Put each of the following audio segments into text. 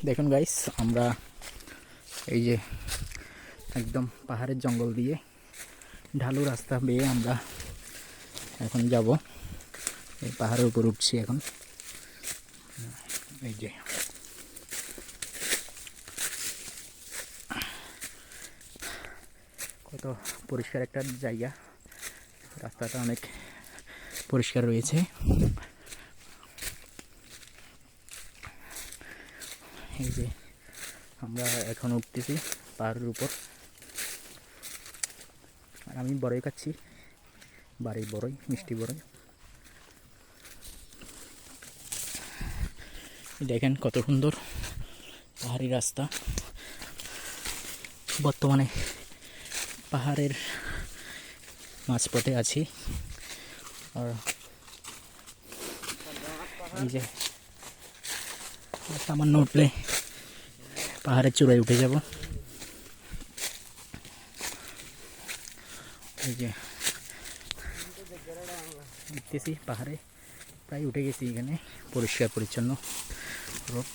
দেখুন গাইস, আমরা এই যে একদম পাহাড়ের জঙ্গল দিয়ে ঢালু রাস্তা বেয়ে আমরা এখন যাব। এই পাহাড়ের উপর উঠছি এখন। এই যে কত পরিষ্কার একটা জায়গা, রাস্তাটা অনেক পরিষ্কার রয়েছে। এই যে আমরা এখন উঠতেছি পাহাড়ের উপর, আর আমি বড়ই খাচ্ছি, বাড়ির বড়ই, মিষ্টি বড়ই। দেখেন কত সুন্দর পাহাড়ি রাস্তা। বর্তমানে পাহাড়ের মাঝপথে আছি, আর এই যে সামান্য উঠলে পাহাড়ের চূড়ায় উঠে যাব। এই যে উঠতেছি পাহাড়ে, প্রায় উঠে গেছি। এখানে পরিষ্কার পরিচ্ছন্ন রোড।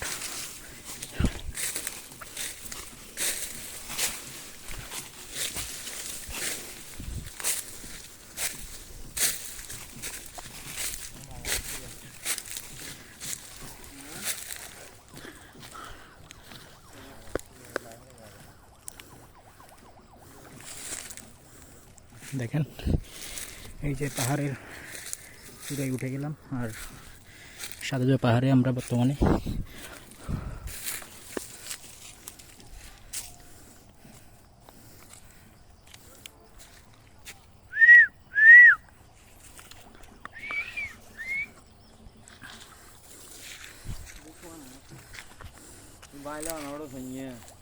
দেখেন এই যে পাহাড়ের চূড়ায় উঠে গেলাম, আর সাদুজা পাহাড়ে আমরা বর্তমানে। Vai lá na hora da manhã.